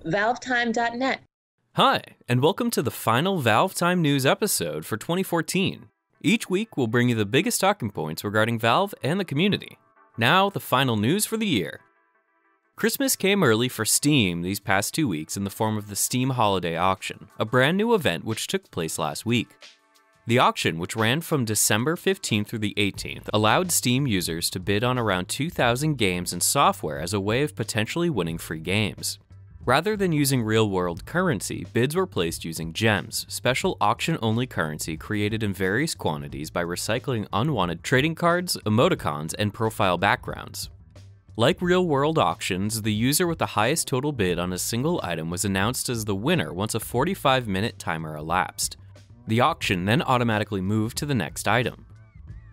ValveTime.net. Hi, and welcome to the final ValveTime news episode for 2014. Each week, we'll bring you the biggest talking points regarding Valve and the community. Now, the final news for the year. Christmas came early for Steam these past 2 weeks in the form of the Steam Holiday Auction, a brand new event which took place last week. The auction, which ran from December 15th through the 18th, allowed Steam users to bid on around 2,000 games and software as a way of potentially winning free games. Rather than using real-world currency, bids were placed using gems, special auction-only currency created in various quantities by recycling unwanted trading cards, emoticons, and profile backgrounds. Like real-world auctions, the user with the highest total bid on a single item was announced as the winner once a 45-minute timer elapsed. The auction then automatically moved to the next item.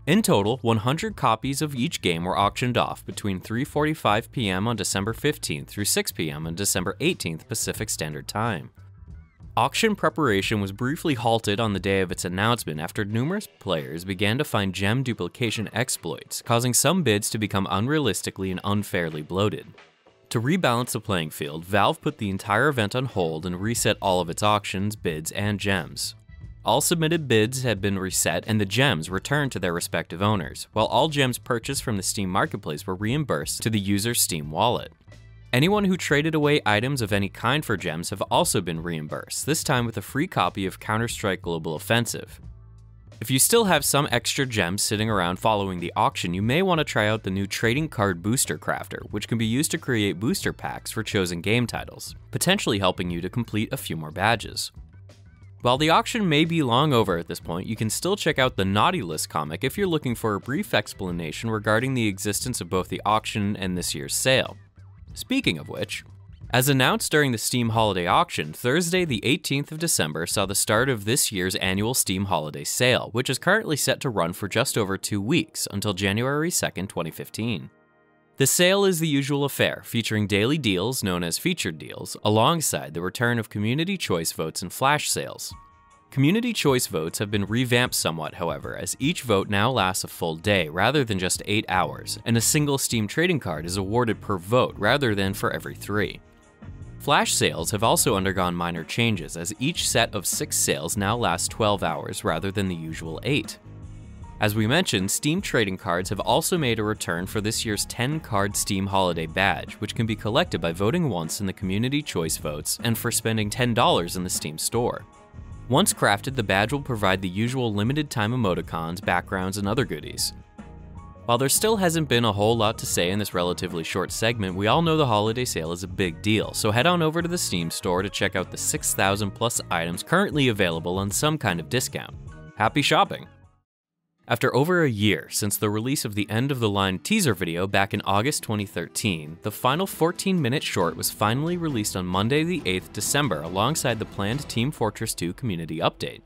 In total, 100 copies of each game were auctioned off between 3:45 p.m. on December 15th through 6 p.m. on December 18th Pacific Standard Time. Auction preparation was briefly halted on the day of its announcement after numerous players began to find gem duplication exploits, causing some bids to become unrealistically and unfairly bloated. To rebalance the playing field, Valve put the entire event on hold and reset all of its auctions, bids, and gems. All submitted bids had been reset and the gems returned to their respective owners, while all gems purchased from the Steam Marketplace were reimbursed to the user's Steam wallet. Anyone who traded away items of any kind for gems have also been reimbursed, this time with a free copy of Counter-Strike Global Offensive. If you still have some extra gems sitting around following the auction, you may want to try out the new Trading Card Booster Crafter, which can be used to create booster packs for chosen game titles, potentially helping you to complete a few more badges. While the auction may be long over at this point, you can still check out the Naughty List comic if you're looking for a brief explanation regarding the existence of both the auction and this year's sale. Speaking of which, as announced during the Steam Holiday Auction, Thursday the 18th of December saw the start of this year's annual Steam Holiday Sale, which is currently set to run for just over 2 weeks, until January 2nd, 2015. The sale is the usual affair, featuring daily deals known as featured deals, alongside the return of community choice votes and flash sales. Community choice votes have been revamped somewhat, however, as each vote now lasts a full day rather than just 8 hours, and a single Steam trading card is awarded per vote rather than for every 3. Flash sales have also undergone minor changes, as each set of 6 sales now lasts 12 hours rather than the usual 8. As we mentioned, Steam trading cards have also made a return for this year's 10-card Steam Holiday Badge, which can be collected by voting once in the community choice votes and for spending $10 in the Steam store. Once crafted, the badge will provide the usual limited-time emoticons, backgrounds, and other goodies. While there still hasn't been a whole lot to say in this relatively short segment, we all know the holiday sale is a big deal, so head on over to the Steam store to check out the 6,000 plus items currently available on some kind of discount. Happy shopping! After over a year since the release of the end-of-the-line teaser video back in August 2013, the final 14-minute short was finally released on Monday the 8th December alongside the planned Team Fortress 2 community update.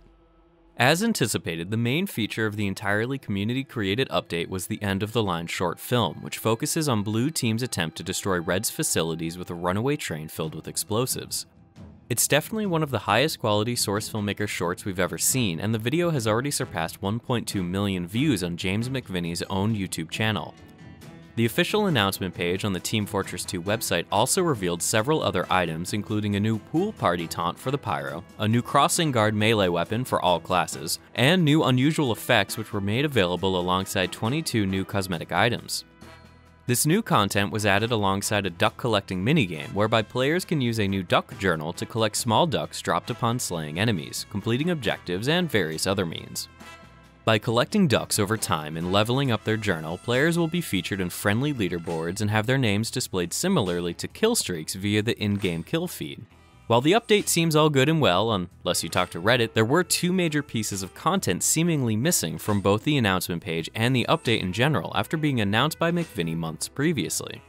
As anticipated, the main feature of the entirely community-created update was the end-of-the-line short film, which focuses on Blue Team's attempt to destroy Red's facilities with a runaway train filled with explosives. It's definitely one of the highest quality Source Filmmaker shorts we've ever seen, and the video has already surpassed 1.2 million views on James McVinney's own YouTube channel. The official announcement page on the Team Fortress 2 website also revealed several other items, including a new pool party taunt for the Pyro, a new crossing guard melee weapon for all classes, and new unusual effects which were made available alongside 22 new cosmetic items. This new content was added alongside a duck collecting minigame, whereby players can use a new duck journal to collect small ducks dropped upon slaying enemies, completing objectives, and various other means. By collecting ducks over time and leveling up their journal, players will be featured in friendly leaderboards and have their names displayed similarly to kill streaks via the in-game kill feed. While the update seems all good and well, unless you talk to Reddit, there were 2 major pieces of content seemingly missing from both the announcement page and the update in general after being announced by McVinney months previously.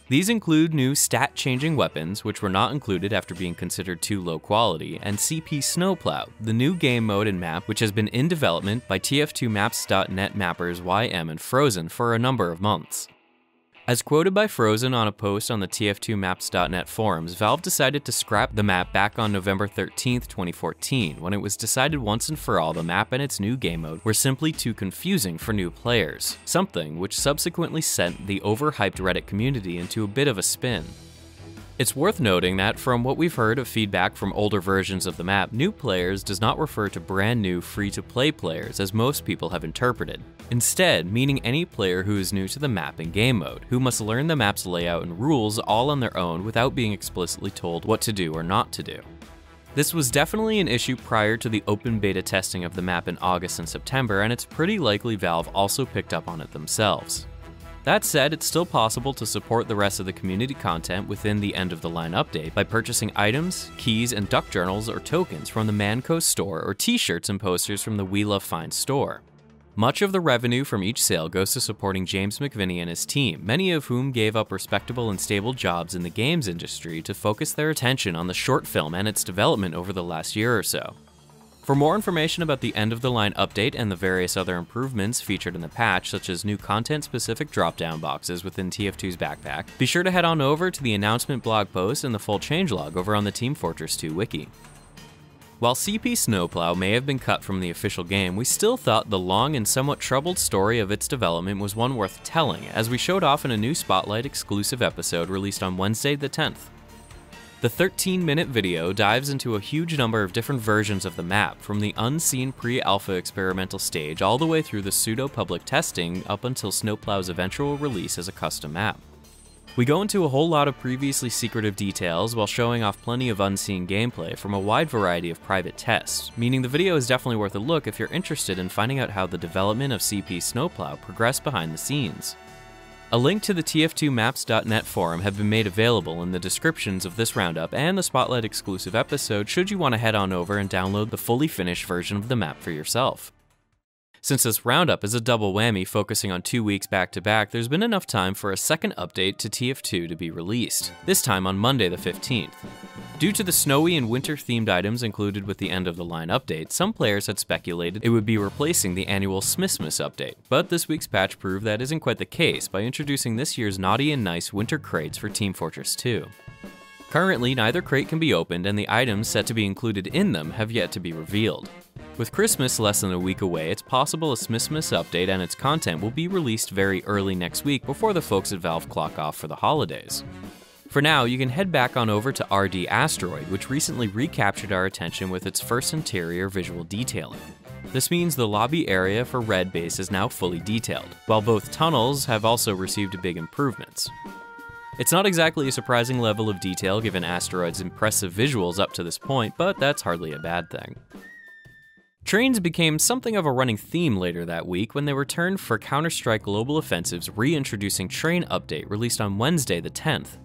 These include new stat-changing weapons, which were not included after being considered too low quality, and CP Snowplow, the new game mode and map which has been in development by TF2Maps.net mappers YM and Frozen for a number of months. As quoted by Frozen on a post on the TF2Maps.net forums, Valve decided to scrap the map back on November 13th, 2014, when it was decided once and for all the map and its new game mode were simply too confusing for new players, something which subsequently sent the overhyped Reddit community into a bit of a spin. It's worth noting that from what we've heard of feedback from older versions of the map, new players does not refer to brand new free-to-play players as most people have interpreted. Instead, meaning any player who is new to the map in game mode, who must learn the map's layout and rules all on their own without being explicitly told what to do or not to do. This was definitely an issue prior to the open beta testing of the map in August and September, and it's pretty likely Valve also picked up on it themselves. That said, it's still possible to support the rest of the community content within the end-of-the-line update by purchasing items, keys, and duck journals or tokens from the Manco store or t-shirts and posters from the We Love Fine store. Much of the revenue from each sale goes to supporting James McVinney and his team, many of whom gave up respectable and stable jobs in the games industry to focus their attention on the short film and its development over the last year or so. For more information about the end-of-the-line update and the various other improvements featured in the patch, such as new content-specific drop-down boxes within TF2's backpack, be sure to head on over to the announcement blog post and the full changelog over on the Team Fortress 2 wiki. While CP Snowplow may have been cut from the official game, we still thought the long and somewhat troubled story of its development was one worth telling, as we showed off in a new Spotlight exclusive episode released on Wednesday the 10th. The 13-minute video dives into a huge number of different versions of the map, from the unseen pre-alpha experimental stage all the way through the pseudo-public testing up until Snowplow's eventual release as a custom map. We go into a whole lot of previously secretive details while showing off plenty of unseen gameplay from a wide variety of private tests, meaning the video is definitely worth a look if you're interested in finding out how the development of CP Snowplow progressed behind the scenes. A link to the tf2maps.net forum have been made available in the descriptions of this roundup and the Spotlight exclusive episode should you want to head on over and download the fully finished version of the map for yourself. Since this roundup is a double whammy focusing on 2 weeks back to back, there's been enough time for a second update to TF2 to be released, this time on Monday the 15th. Due to the snowy and winter-themed items included with the end-of-the-line update, some players had speculated it would be replacing the annual Smissmas update, but this week's patch proved that isn't quite the case by introducing this year's naughty and nice winter crates for Team Fortress 2. Currently, neither crate can be opened, and the items set to be included in them have yet to be revealed. With Christmas less than a week away, it's possible a Smissmas update and its content will be released very early next week before the folks at Valve clock off for the holidays. For now, you can head back on over to RD Asteroid, which recently recaptured our attention with its first interior visual detailing. This means the lobby area for Red Base is now fully detailed, while both tunnels have also received big improvements. It's not exactly a surprising level of detail given Asteroid's impressive visuals up to this point, but that's hardly a bad thing. Trains became something of a running theme later that week when they returned for Counter-Strike Global Offensive's Reintroducing Train update released on Wednesday the 10th.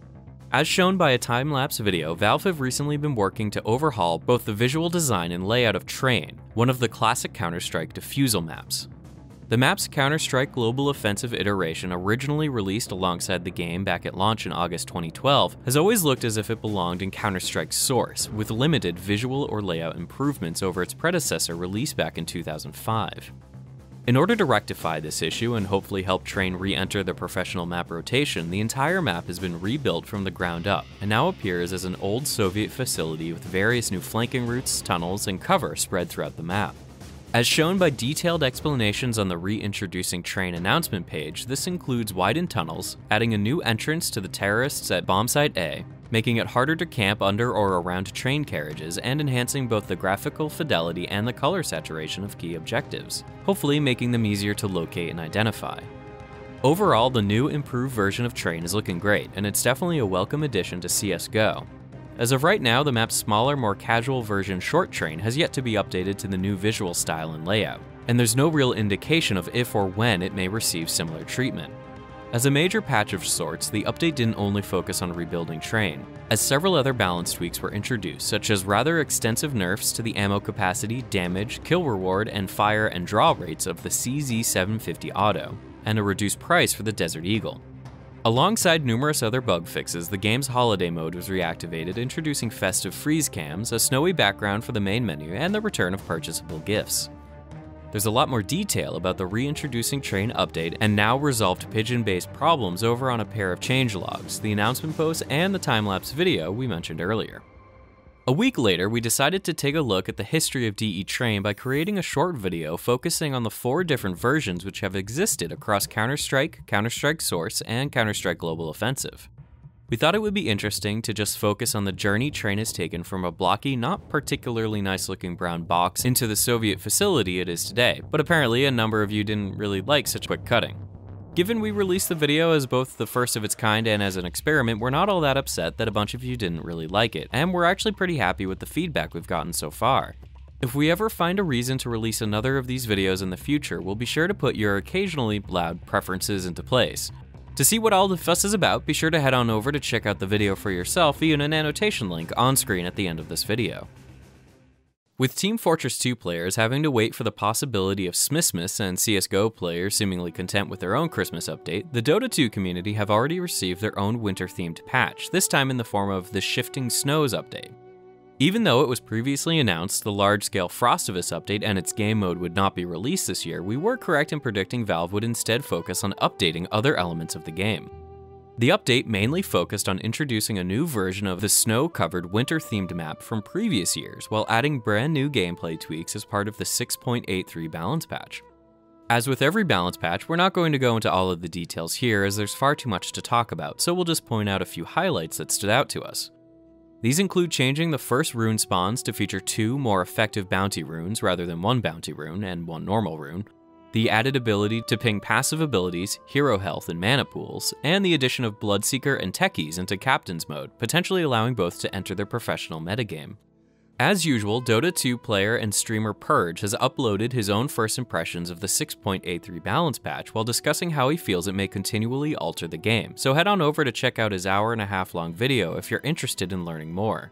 As shown by a time-lapse video, Valve have recently been working to overhaul both the visual design and layout of Train, one of the classic Counter-Strike defusal maps. The map's Counter-Strike Global Offensive iteration, originally released alongside the game back at launch in August 2012, has always looked as if it belonged in Counter-Strike's source, with limited visual or layout improvements over its predecessor released back in 2005. In order to rectify this issue and hopefully help Train re-enter the professional map rotation, the entire map has been rebuilt from the ground up, and now appears as an old Soviet facility with various new flanking routes, tunnels, and cover spread throughout the map. As shown by detailed explanations on the Reintroducing Train announcement page, this includes widened tunnels, adding a new entrance to the terrorists at Bombsite A, making it harder to camp under or around train carriages, and enhancing both the graphical fidelity and the color saturation of key objectives, hopefully making them easier to locate and identify. Overall, the new, improved version of Train is looking great, and it's definitely a welcome addition to CSGO. As of right now, the map's smaller, more casual version Short Train has yet to be updated to the new visual style and layout, and there's no real indication of if or when it may receive similar treatment. As a major patch of sorts, the update didn't only focus on rebuilding Train, as several other balance tweaks were introduced, such as rather extensive nerfs to the ammo capacity, damage, kill reward, and fire and draw rates of the CZ750 Auto, and a reduced price for the Desert Eagle. Alongside numerous other bug fixes, the game's holiday mode was reactivated, introducing festive freeze cams, a snowy background for the main menu, and the return of purchasable gifts. There's a lot more detail about the Reintroducing Train update and now resolved pigeon-based problems over on a pair of changelogs, the announcement post, and the time-lapse video we mentioned earlier. A week later, we decided to take a look at the history of DE Train by creating a short video focusing on the 4 different versions which have existed across Counter-Strike, Counter-Strike Source, and Counter-Strike Global Offensive. We thought it would be interesting to just focus on the journey train has taken from a blocky, not particularly nice looking brown box into the Soviet facility it is today, but apparently a number of you didn't really like such quick cutting. Given we released the video as both the first of its kind and as an experiment, we're not all that upset that a bunch of you didn't really like it, and we're actually pretty happy with the feedback we've gotten so far. If we ever find a reason to release another of these videos in the future, we'll be sure to put your occasionally loud preferences into place. To see what all the fuss is about, be sure to head on over to check out the video for yourself via an annotation link on screen at the end of this video. With Team Fortress 2 players having to wait for the possibility of Smissmas and CSGO players seemingly content with their own Christmas update, the Dota 2 community have already received their own winter-themed patch, this time in the form of the Shifting Snows update. Even though it was previously announced the large-scale Frostivus update and its game mode would not be released this year, we were correct in predicting Valve would instead focus on updating other elements of the game. The update mainly focused on introducing a new version of the snow-covered winter-themed map from previous years, while adding brand new gameplay tweaks as part of the 6.83 balance patch. As with every balance patch, we're not going to go into all of the details here as there's far too much to talk about, so we'll just point out a few highlights that stood out to us. These include changing the first rune spawns to feature 2 more effective bounty runes rather than 1 bounty rune and 1 normal rune, the added ability to ping passive abilities, hero health, and mana pools, and the addition of Bloodseeker and Techies into Captain's mode, potentially allowing both to enter their professional metagame. As usual, Dota 2 player and streamer Purge has uploaded his own first impressions of the 6.83 balance patch while discussing how he feels it may continually alter the game, so head on over to check out his hour-and-a-half long video if you're interested in learning more.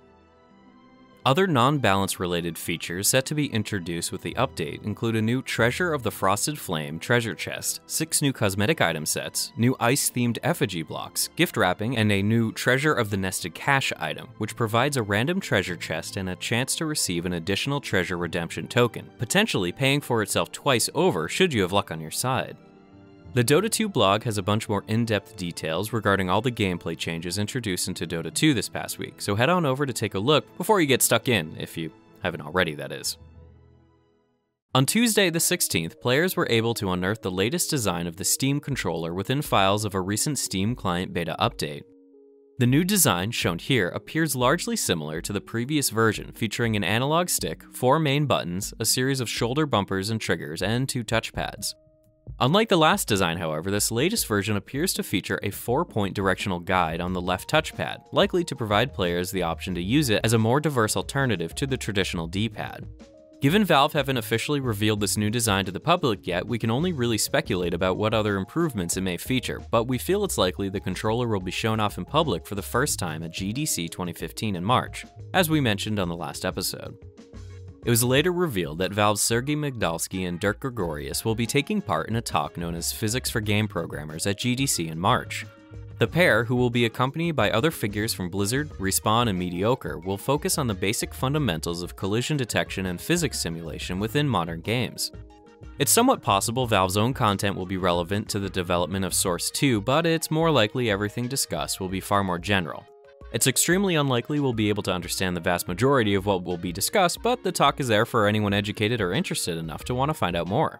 Other non-balance related features set to be introduced with the update include a new Treasure of the Frosted Flame treasure chest, 6 new cosmetic item sets, new ice-themed effigy blocks, gift wrapping, and a new Treasure of the Nested Cache item, which provides a random treasure chest and a chance to receive an additional treasure redemption token, potentially paying for itself twice over should you have luck on your side. The Dota 2 blog has a bunch more in-depth details regarding all the gameplay changes introduced into Dota 2 this past week, so head on over to take a look before you get stuck in, if you haven't already, that is. On Tuesday the 16th, players were able to unearth the latest design of the Steam controller within files of a recent Steam client beta update. The new design, shown here, appears largely similar to the previous version, featuring an analog stick, 4 main buttons, a series of shoulder bumpers and triggers, and 2 touchpads. Unlike the last design, however, this latest version appears to feature a 4-point directional guide on the left touchpad, likely to provide players the option to use it as a more diverse alternative to the traditional D-pad. Given Valve haven't officially revealed this new design to the public yet, we can only really speculate about what other improvements it may feature, but we feel it's likely the controller will be shown off in public for the first time at GDC 2015 in March, as we mentioned on the last episode. It was later revealed that Valve's Sergey Migdalski and Dirk Gregorius will be taking part in a talk known as Physics for Game Programmers at GDC in March. The pair, who will be accompanied by other figures from Blizzard, Respawn, and Mediocre, will focus on the basic fundamentals of collision detection and physics simulation within modern games. It's somewhat possible Valve's own content will be relevant to the development of Source 2, but it's more likely everything discussed will be far more general. It's extremely unlikely we'll be able to understand the vast majority of what will be discussed, but the talk is there for anyone educated or interested enough to want to find out more.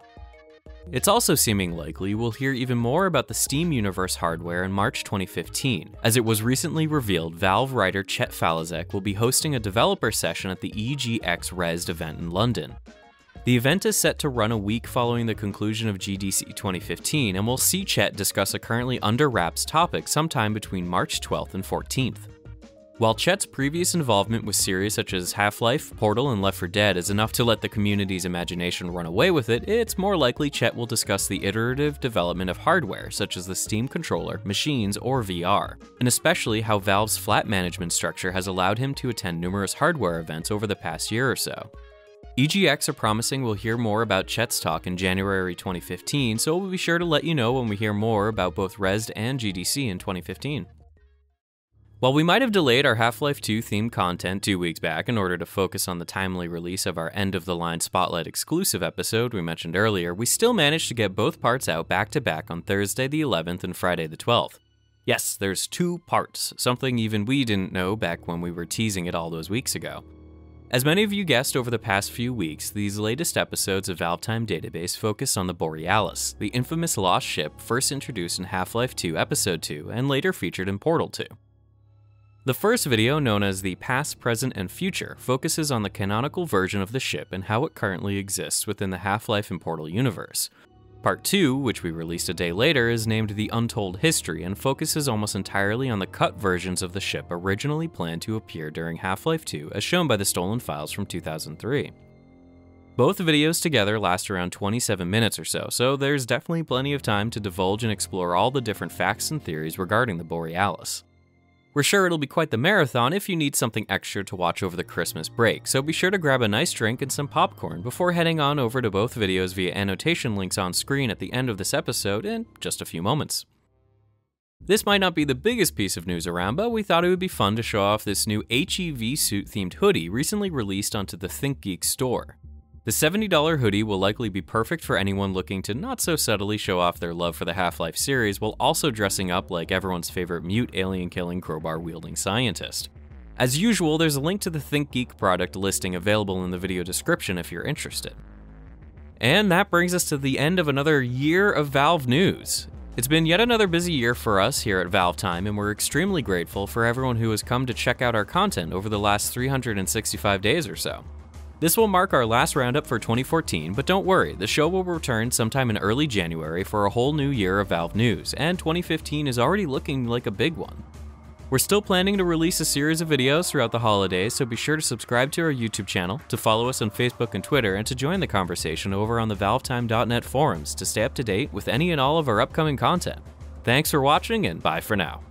It's also seeming likely we'll hear even more about the Steam Universe hardware in March 2015, as it was recently revealed Valve writer Chet Faliszek will be hosting a developer session at the EGX Rezzed event in London. The event is set to run a week following the conclusion of GDC 2015, and we'll see Chet discuss a currently under wraps topic sometime between March 12th and 14th. While Chet's previous involvement with series such as Half-Life, Portal, and Left 4 Dead is enough to let the community's imagination run away with it, it's more likely Chet will discuss the iterative development of hardware such as the Steam controller, machines, or VR, and especially how Valve's flat management structure has allowed him to attend numerous hardware events over the past year or so. EGX are promising we'll hear more about Chet's talk in January 2015, so we'll be sure to let you know when we hear more about both Rezzed and GDC in 2015. While we might have delayed our Half-Life 2 themed content 2 weeks back in order to focus on the timely release of our end-of-the-line Spotlight exclusive episode we mentioned earlier, we still managed to get both parts out back-to-back on Thursday the 11th and Friday the 12th. Yes, there's 2 parts, something even we didn't know back when we were teasing it all those weeks ago. As many of you guessed over the past few weeks, these latest episodes of ValveTime Database focus on the Borealis, the infamous lost ship first introduced in Half-Life 2 Episode 2 and later featured in Portal 2. The first video, known as the Past, Present, and Future, focuses on the canonical version of the ship and how it currently exists within the Half-Life and Portal universe. Part 2, which we released a day later, is named The Untold History and focuses almost entirely on the cut versions of the ship originally planned to appear during Half-Life 2 as shown by the stolen files from 2003. Both videos together last around 27 minutes or so there's definitely plenty of time to divulge and explore all the different facts and theories regarding the Borealis. We're sure it'll be quite the marathon if you need something extra to watch over the Christmas break, so be sure to grab a nice drink and some popcorn before heading on over to both videos via annotation links on screen at the end of this episode in just a few moments. This might not be the biggest piece of news around, but we thought it would be fun to show off this new HEV suit-themed hoodie recently released onto the ThinkGeek store. The $70 hoodie will likely be perfect for anyone looking to not so subtly show off their love for the Half-Life series while also dressing up like everyone's favorite mute alien-killing crowbar-wielding scientist. As usual, there's a link to the ThinkGeek product listing available in the video description if you're interested. And that brings us to the end of another year of Valve news. It's been yet another busy year for us here at ValveTime, and we're extremely grateful for everyone who has come to check out our content over the last 365 days or so. This will mark our last roundup for 2014, but don't worry, the show will return sometime in early January for a whole new year of Valve news, and 2015 is already looking like a big one. We're still planning to release a series of videos throughout the holidays, so be sure to subscribe to our YouTube channel, to follow us on Facebook and Twitter, and to join the conversation over on the ValveTime.net forums to stay up to date with any and all of our upcoming content. Thanks for watching, and bye for now.